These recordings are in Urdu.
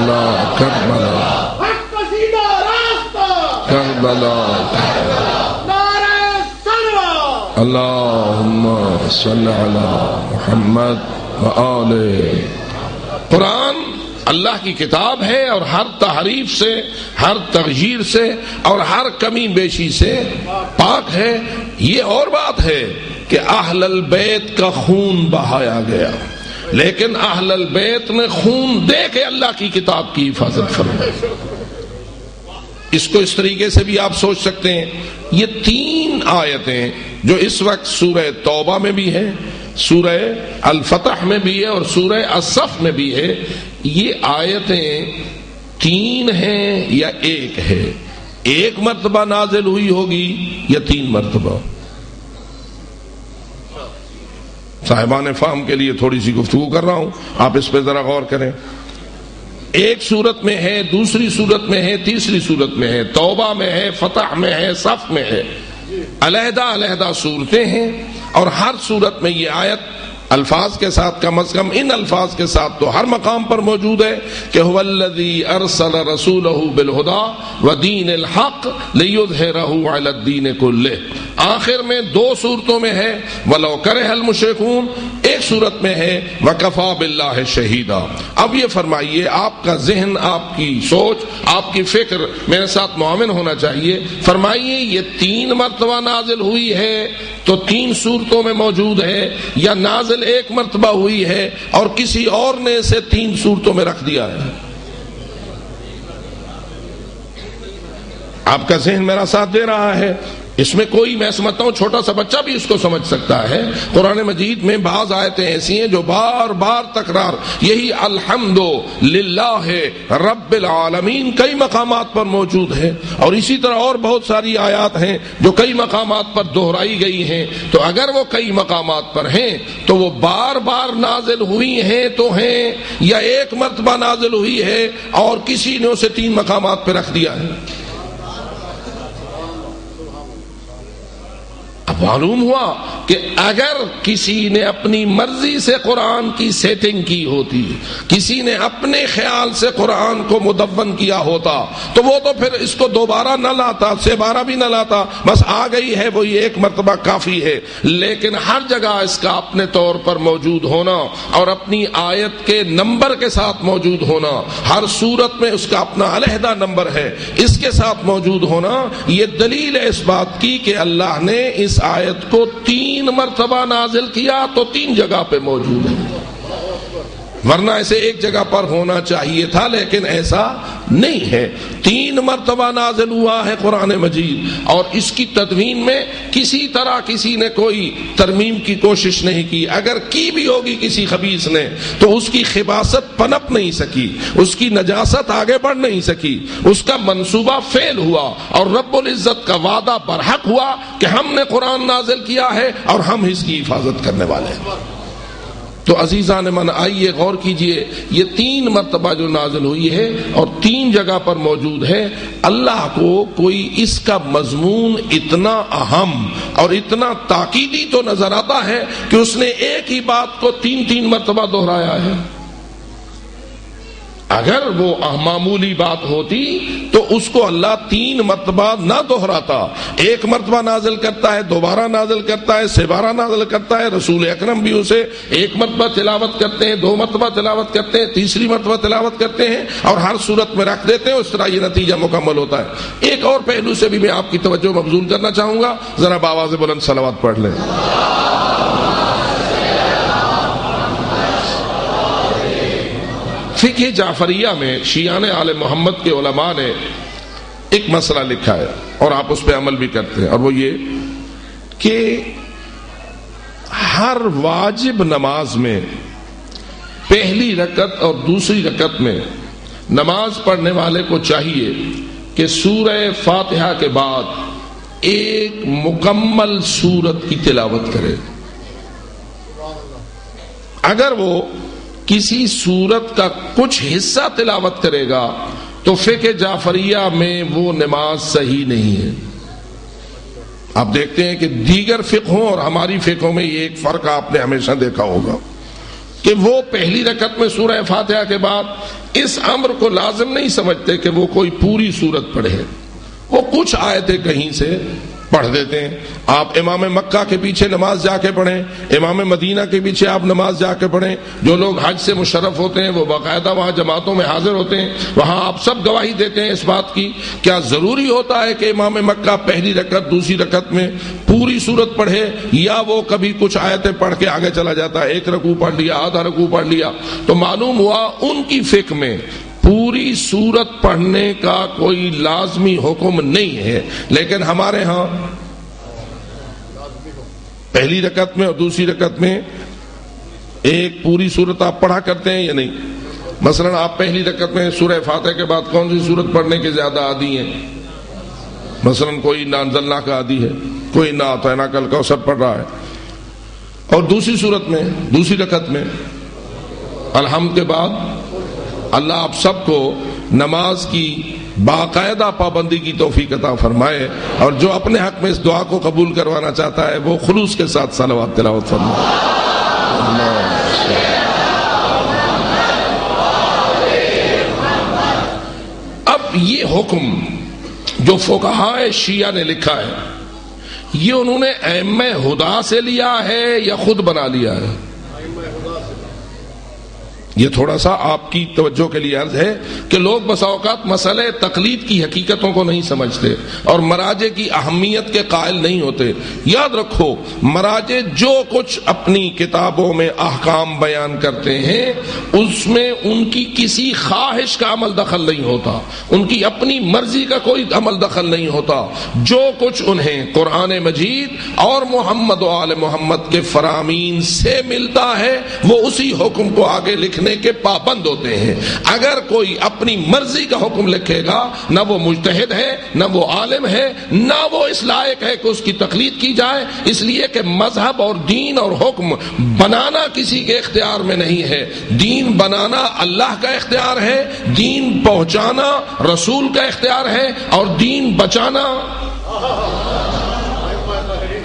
کربلا کربلا کربلا اللہم صلی علی محمد وآل۔ قرآن اللہ کی کتاب ہے اور ہر تحریف سے، ہر تغییر سے اور ہر کمی بیشی سے پاک ہے۔ یہ اور بات ہے کہ اہل البیت کا خون بہایا گیا، لیکن اہل البیت نے خون دے کے اللہ کی کتاب کی حفاظت فرمائی۔ اس کو اس طریقے سے بھی آپ سوچ سکتے ہیں، یہ 3 آیتیں جو اس وقت سورہ توبہ میں بھی ہے، سورہ الفتح میں بھی ہے اور سورہ الصف میں بھی ہے، یہ آیتیں 3 ہیں یا 1 ہے؟ 1 مرتبہ نازل ہوئی ہوگی یا 3 مرتبہ؟ صاحبان فہم کے لیے تھوڑی سی گفتگو کر رہا ہوں، آپ اس پہ ذرا غور کریں۔ ایک صورت میں ہے، دوسری صورت میں ہے، تیسری صورت میں ہے، توبہ میں ہے، فتح میں ہے، صف میں ہے، علیحدہ علیحدہ صورتیں ہیں، اور ہر صورت میں یہ آیت الفاظ کے ساتھ، کم از کم ان الفاظ کے ساتھ تو ہر مقام پر موجود ہے کہ هو الذی ارسل رسولہ بالہدی ودین الحق لیظہرہ علی الدین کلہ۔ آخر میں 2 صورتوں میں ہے ولو کرہ المشرکون، ایک صورت میں ہے وکفی باللہ شہیدا۔ اب یہ فرمائیے، آپ کا ذہن، آپ کی سوچ، آپ کی فکر میرے ساتھ معاون ہونا چاہیے۔ فرمائیے یہ 3 مرتبہ نازل ہوئی ہے تو 3 صورتوں میں موجود ہے، یا نازل 1 مرتبہ ہوئی ہے اور کسی اور نے اسے 3 صورتوں میں رکھ دیا ہے؟ آپ کا ذہن میرا ساتھ دے رہا ہے؟ اس میں کوئی، میں سمجھتا ہوں چھوٹا سا بچہ بھی اس کو سمجھ سکتا ہے۔ قرآن مجید میں بعض آیتیں ایسی ہیں جو بار بار تکرار، یہی الحمد للہ رب العالمین کئی مقامات پر موجود ہے، اور اسی طرح اور بہت ساری آیات ہیں جو کئی مقامات پر دہرائی گئی ہیں۔ تو اگر وہ کئی مقامات پر ہیں تو وہ بار بار نازل ہوئی ہیں تو ہیں، یا 1 مرتبہ نازل ہوئی ہے اور کسی نے اسے 3 مقامات پہ رکھ دیا ہے؟ معلوم ہوا کہ اگر کسی نے اپنی مرضی سے قرآن کی سیٹنگ کی ہوتی، کسی نے اپنے خیال سے قرآن کو مدون کیا ہوتا، تو وہ تو پھر اس کو دوبارہ نہ لاتا، 6 بارہ بھی نہ لاتا، بس آ گئی ہے وہی 1 مرتبہ کافی ہے۔ لیکن ہر جگہ اس کا اپنے طور پر موجود ہونا اور اپنی آیت کے نمبر کے ساتھ موجود ہونا، ہر صورت میں اس کا اپنا علیحدہ نمبر ہے، اس کے ساتھ موجود ہونا، یہ دلیل ہے اس بات کی کہ اللہ نے اس آیت کو 3 مرتبہ نازل کیا تو 3 جگہ پہ موجود ہے، ورنہ اسے 1 جگہ پر ہونا چاہیے تھا، لیکن ایسا نہیں ہے۔ 3 مرتبہ نازل ہوا ہے قرآن مجید، اور اس کی تدوین میں کسی طرح کسی نے کوئی ترمیم کی کوشش نہیں کی۔ اگر کی بھی ہوگی کسی خبیث نے تو اس کی خباثت پنپ نہیں سکی، اس کی نجاست آگے بڑھ نہیں سکی، اس کا منصوبہ فیل ہوا، اور رب العزت کا وعدہ برحق ہوا کہ ہم نے قرآن نازل کیا ہے اور ہم اس کی حفاظت کرنے والے ہیں۔ تو عزیزان من، آئیے غور کیجئے، یہ 3 مرتبہ جو نازل ہوئی ہے اور 3 جگہ پر موجود ہے، اللہ کو کوئی اس کا مضمون اتنا اہم اور اتنا تاکیدی تو نظر آتا ہے کہ اس نے ایک ہی بات کو 3 مرتبہ دہرایا ہے۔ اگر وہ معمولی بات ہوتی تو اس کو اللہ 3 مرتبہ نہ دہراتا، 1 مرتبہ نازل کرتا ہے، دوبارہ نازل کرتا ہے، 6 بارہ نازل کرتا ہے، رسول اکرم بھی اسے 1 مرتبہ تلاوت کرتے ہیں، 2 مرتبہ تلاوت کرتے ہیں، تیسری مرتبہ تلاوت کرتے ہیں، اور ہر صورت میں رکھ دیتے ہیں، اس طرح یہ نتیجہ مکمل ہوتا ہے۔ ایک اور پہلو سے بھی میں آپ کی توجہ مبذول کرنا چاہوں گا، ذرا بآواز بلند صلوات پڑھ لیں۔ فقہ جعفریہ میں شیعان آل محمد کے علماء نے ایک مسئلہ لکھا ہے اور آپ اس پہ عمل بھی کرتے ہیں، اور وہ یہ کہ ہر واجب نماز میں پہلی رکعت اور دوسری رکعت میں نماز پڑھنے والے کو چاہیے کہ سورہ فاتحہ کے بعد ایک مکمل سورت کی تلاوت کرے۔ اگر وہ کسی سورت کا کچھ حصہ تلاوت کرے گا تو فقہ جعفریہ میں وہ نماز صحیح نہیں ہے۔ آپ دیکھتے ہیں کہ دیگر فقہوں اور ہماری فقہوں میں یہ ایک فرق آپ نے ہمیشہ دیکھا ہوگا کہ وہ پہلی رکعت میں سورہ فاتحہ کے بعد اس امر کو لازم نہیں سمجھتے کہ وہ کوئی پوری سورت پڑھے، وہ کچھ آیتیں کہیں سے پڑھ دیتے ہیں. آپ امام مکہ کے پیچھے نماز جا کے پڑھیں، امام مدینہ کے پیچھے آپ نماز جا کے پڑھیں. جو لوگ حج سے مشرف ہوتے ہیں وہ باقاعدہ وہاں جماعتوں میں حاضر ہوتے ہیں، وہاں آپ سب گواہی دیتے ہیں اس بات کی. کیا ضروری ہوتا ہے کہ امام مکہ پہلی رکعت دوسری رکعت میں پوری سورت پڑھے، یا وہ کبھی کچھ آیتیں پڑھ کے آگے چلا جاتا ہے، ایک رکوع پڑھ لیا، آدھا رکوع پڑھ لیا؟ تو معلوم ہوا ان کی فقہ میں پوری سورت پڑھنے کا کوئی لازمی حکم نہیں ہے. لیکن ہمارے ہاں پہلی رکعت میں اور دوسری رکعت میں ایک پوری سورت آپ پڑھا کرتے ہیں یا نہیں؟ مثلا آپ پہلی رکعت میں سورہ فاتحہ کے بعد کون سی سورت پڑھنے کے زیادہ عادی ہیں؟ مثلا کوئی انا انزلنا کا عادی ہے، کوئی انا اعطیناک الکوثر پڑھ رہا ہے. اور دوسری صورت میں دوسری رکعت میں الحمد کے بعد اللہ آپ سب کو نماز کی باقاعدہ پابندی کی توفیق عطا فرمائے، اور جو اپنے حق میں اس دعا کو قبول کروانا چاہتا ہے وہ خلوص کے ساتھ صلوات تلاوت فرمائے. اب یہ حکم جو فقہائے شیعہ نے لکھا ہے، یہ انہوں نے ائمہ ہدا سے لیا ہے یا خود بنا لیا ہے؟ یہ تھوڑا سا آپ کی توجہ کے لیے عرض ہے کہ لوگ بسا اوقات مسئلہ تقلید کی حقیقتوں کو نہیں سمجھتے اور مراجع کی اہمیت کے قائل نہیں ہوتے. یاد رکھو، مراجع جو کچھ اپنی کتابوں میں احکام بیان کرتے ہیں اس میں ان کی کسی خواہش کا عمل دخل نہیں ہوتا، ان کی اپنی مرضی کا کوئی عمل دخل نہیں ہوتا. جو کچھ انہیں قرآن مجید اور محمد و آل محمد کے فرامین سے ملتا ہے وہ اسی حکم کو آگے لکھنے کے پابند ہوتے ہیں. اگر کوئی اپنی مرضی کا حکم لکھے گا، نہ وہ مجتہد ہے، نہ وہ عالم ہے، نہ وہ اس لائق ہے کہ اس کی تقلید کی جائے. اس لیے کہ مذہب اور دین اور حکم بنانا کسی کے اختیار میں نہیں ہے. دین بنانا اللہ کا اختیار ہے، دین پہنچانا رسول کا اختیار ہے، اور دین بچانا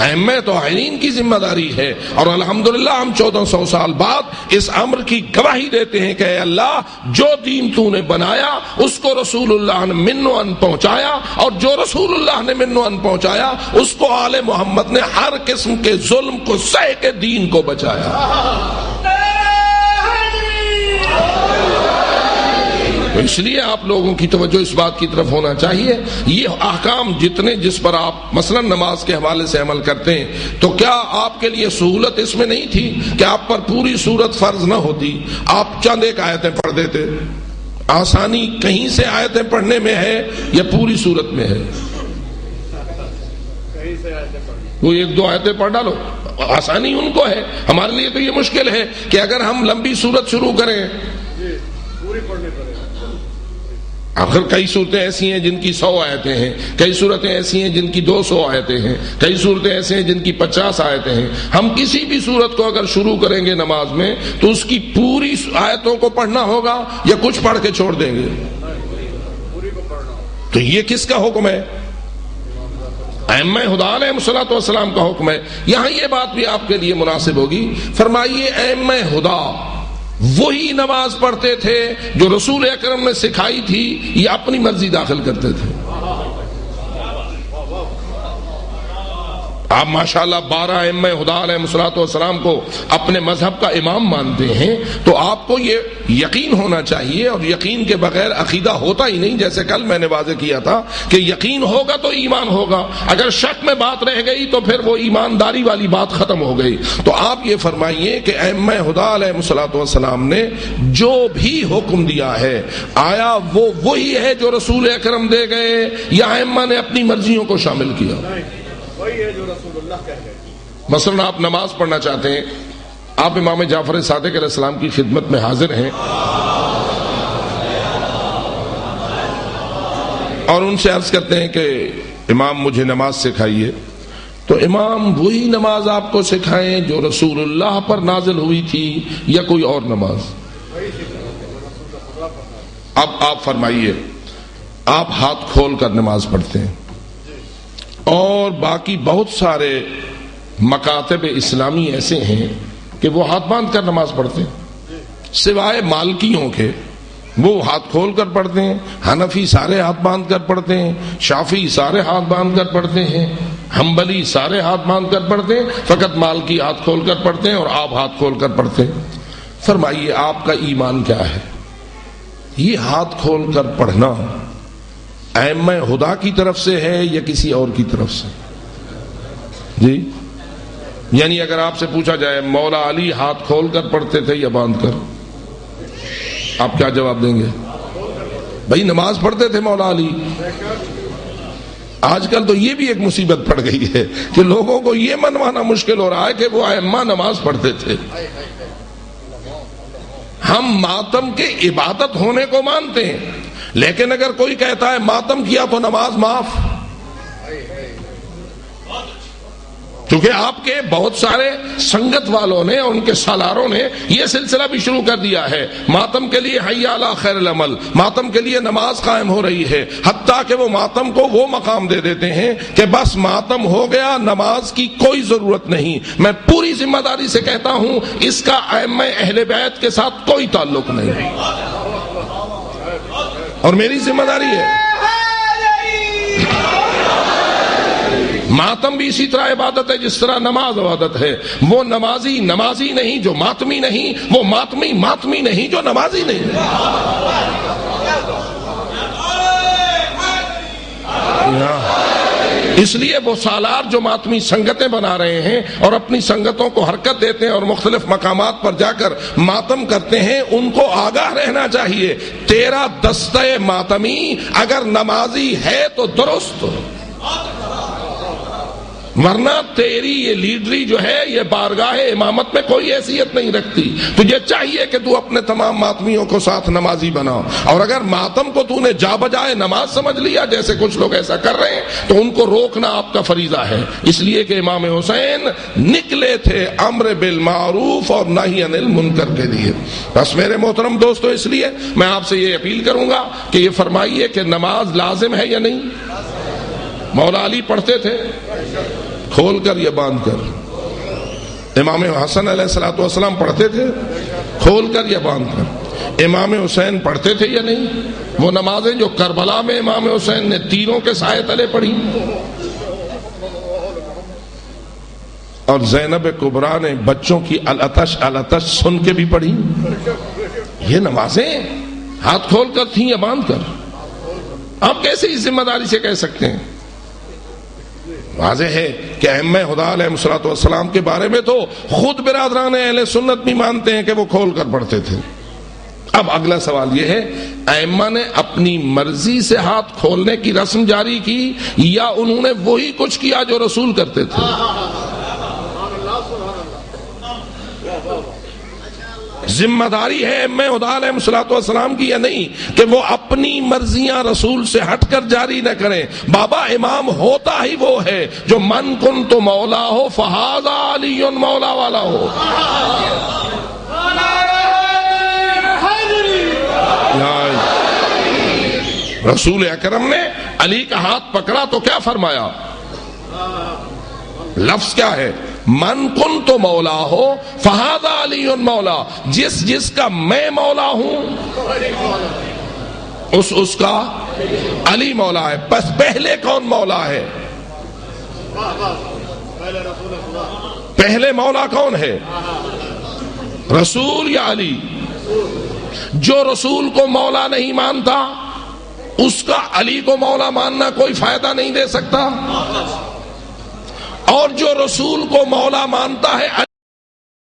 ائمہ طاہرین کی ذمہ داری ہے. اور الحمدللہ ہم 1400 سال بعد اس امر کی گواہی دیتے ہیں کہ اے اللہ، جو دین تو نے بنایا اس کو رسول اللہ نے من و ان پہنچایا، اور جو رسول اللہ نے من و ان پہنچایا اس کو آل محمد نے ہر قسم کے ظلم کو سہ کے دین کو بچایا. اس لیے آپ لوگوں کی توجہ اس بات کی طرف ہونا چاہیے. یہ احکام جتنے جس پر آپ مثلا نماز کے حوالے سے عمل کرتے ہیں، تو کیا آپ کے لیے سہولت اس میں نہیں تھی کہ آپ پر پوری سورت فرض نہ ہوتی، آپ چند ایک آیتیں پڑھ دیتے؟ آسانی کہیں سے آیتیں پڑھنے میں ہے یا پوری سورت میں ہے؟ وہ ایک دو آیتیں پڑھ ڈالو، آسانی ان کو ہے. ہمارے لیے تو یہ مشکل ہے کہ اگر ہم لمبی سورت شروع کریں، آخر کئی صورتیں ایسی ہیں جن کی 100 آیتیں ہیں، کئی صورتیں ایسی ہیں جن کی 200 آیتیں ہیں، کئی صورتیں ایسی ہیں جن کی 50 آیتیں ہیں. ہم کسی بھی صورت کو اگر شروع کریں گے نماز میں تو اس کی پوری آیتوں کو پڑھنا ہوگا یا کچھ پڑھ کے چھوڑ دیں گے؟ تو یہ کس کا حکم ہے؟ ائمہ خدا علیہ الصلوۃ والسلام کا حکم ہے. یہاں یہ بات بھی آپ کے لیے مناسب ہوگی. فرمائیے ائمہ خدا وہی نماز پڑھتے تھے جو رسول اکرم نے سکھائی تھی یا اپنی مرضی داخل کرتے تھے؟ آپ ماشاءاللہ 12 ائمہ خدا علیہ الصلوۃ والسلام کو اپنے مذہب کا امام مانتے ہیں، تو آپ کو یہ یقین ہونا چاہیے، اور یقین کے بغیر عقیدہ ہوتا ہی نہیں. جیسے کل میں نے واضح کیا تھا کہ یقین ہوگا تو ایمان ہوگا، اگر شک میں بات رہ گئی تو پھر وہ ایمانداری والی بات ختم ہو گئی. تو آپ یہ فرمائیے کہ ائمہ خدا علیہ الصلوۃ والسلام نے جو بھی حکم دیا ہے، آیا وہ وہی ہے جو رسول اکرم دے گئے یا ائمہ نے اپنی مرضیوں کو شامل کیا؟ وہی ہے جو رسول اللہ کہہ گئے. مثلا آپ نماز پڑھنا چاہتے ہیں، آپ امام جعفر صادق علیہ السلام کی خدمت میں حاضر ہیں اور ان سے عرض کرتے ہیں کہ امام مجھے نماز سکھائیے. تو امام وہی نماز آپ کو سکھائیں جو رسول اللہ پر نازل ہوئی تھی یا کوئی اور نماز؟ اب آپ فرمائیے، آپ ہاتھ کھول کر نماز پڑھتے ہیں اور باقی بہت سارے مکاتب اسلامی ایسے ہیں کہ وہ ہاتھ باندھ کر نماز پڑھتے ہیں، سوائے مالکیوں کے وہ ہاتھ کھول کر پڑھتے ہیں، حنفی سارے ہاتھ باندھ کر پڑھتے ہیں، شافعی سارے ہاتھ باندھ کر پڑھتے ہیں، حنبلی سارے ہاتھ باندھ کر پڑھتے ہیں، فقط مالکی ہاتھ کھول کر پڑھتے ہیں اور آپ ہاتھ کھول کر پڑھتے ہیں۔ فرمائیے آپ کا ایمان کیا ہے؟ یہ ہاتھ کھول کر پڑھنا ائمہ ہدا کی طرف سے ہے یا کسی اور کی طرف سے؟ جی، یعنی اگر آپ سے پوچھا جائے مولا علی ہاتھ کھول کر پڑھتے تھے یا باندھ کر، آپ کیا جواب دیں گے؟ بھائی نماز پڑھتے تھے مولا علی۔ آج کل تو یہ بھی ایک مصیبت پڑ گئی ہے کہ لوگوں کو یہ منوانا مشکل ہو رہا ہے کہ وہ ائمہ نماز پڑھتے تھے۔ ہم ماتم کے عبادت ہونے کو مانتے ہیں، لیکن اگر کوئی کہتا ہے ماتم کیا تو نماز معاف، کیونکہ آپ کے بہت سارے سنگت والوں نے اور ان کے سالاروں نے یہ سلسلہ بھی شروع کر دیا ہے، ماتم کے لیے حی علی خیر العمل، ماتم کے لیے نماز قائم ہو رہی ہے، حتیٰ کہ وہ ماتم کو وہ مقام دے دیتے ہیں کہ بس ماتم ہو گیا، نماز کی کوئی ضرورت نہیں۔ میں پوری ذمہ داری سے کہتا ہوں اس کا ائمہ اہل بیت کے ساتھ کوئی تعلق نہیں، اور میری ذمہ داری ہے۔ ماتم بھی اسی طرح عبادت ہے جس طرح نماز عبادت ہے۔ وہ نمازی نمازی نہیں جو ماتمی نہیں، وہ ماتمی ماتمی نہیں جو نمازی نہیں۔ اس لیے وہ سالار جو ماتمی سنگتیں بنا رہے ہیں اور اپنی سنگتوں کو حرکت دیتے ہیں اور مختلف مقامات پر جا کر ماتم کرتے ہیں، ان کو آگاہ رہنا چاہیے تیرا دستہ ماتمی اگر نمازی ہے تو درست، ورنہ تیری یہ لیڈری جو ہے یہ بارگاہ امامت میں کوئی حیثیت نہیں رکھتی۔ تجھے چاہیے کہ تو اپنے تمام ماتمیوں کو ساتھ نمازی بناؤ، اور اگر ماتم کو تو نے جا بجائے نماز سمجھ لیا جیسے کچھ لوگ ایسا کر رہے ہیں تو ان کو روکنا آپ کا فریضہ ہے، اس لیے کہ امام حسین نکلے تھے امر بالمعروف اور نہی عن المنکر کے لیے۔ بس میرے محترم دوستو، اس لیے میں آپ سے یہ اپیل کروں گا کہ یہ فرمائیے کہ نماز لازم ہے یا نہیں؟ مولا علی پڑھتے تھے کھول کر یا باندھ کر؟ امام حسن علیہ الصلوۃ والسلام پڑھتے تھے کھول کر یا باندھ کر؟ امام حسین پڑھتے تھے یا نہیں؟ وہ نمازیں جو کربلا میں امام حسین نے تیروں کے سائے تلے پڑھی اور زینب کبریٰ نے بچوں کی العطش العطش سن کے بھی پڑھی، یہ نمازیں ہاتھ کھول کر تھیں یا باندھ کر؟ آپ کیسے اس ذمہ داری سے کہہ سکتے ہیں؟ واضح ہے کہ ائمہ خدا علیہ الصلوۃ والسلام کے بارے میں تو خود برادران اہل سنت بھی مانتے ہیں کہ وہ کھول کر پڑھتے تھے۔ اب اگلا سوال یہ ہے، ائمہ نے اپنی مرضی سے ہاتھ کھولنے کی رسم جاری کی یا انہوں نے وہی کچھ کیا جو رسول کرتے تھے؟ ذمہ داری ہے ائمہ خدا علیہ الصلوۃ والسلام کی یا نہیں کہ وہ اپنی مرضیاں رسول سے ہٹ کر جاری نہ کریں؟ بابا امام ہوتا ہی وہ ہے جو من کن تو مولا ہو فہذا علی مولا والا ہو۔ رسول اکرم نے علی کا ہاتھ پکڑا تو کیا فرمایا؟ لفظ کیا ہے؟ من کن تو مولا ہو فہذا علی مولا، جس کا میں مولا ہوں اس کا علی مولا ہے۔ بس پہلے کون مولا ہے؟ پہلے مولا کون ہے؟ رسول یا علی؟ جو رسول کو مولا نہیں مانتا اس کا علی کو مولا ماننا کوئی فائدہ نہیں دے سکتا، اور جو رسول کو مولا مانتا ہے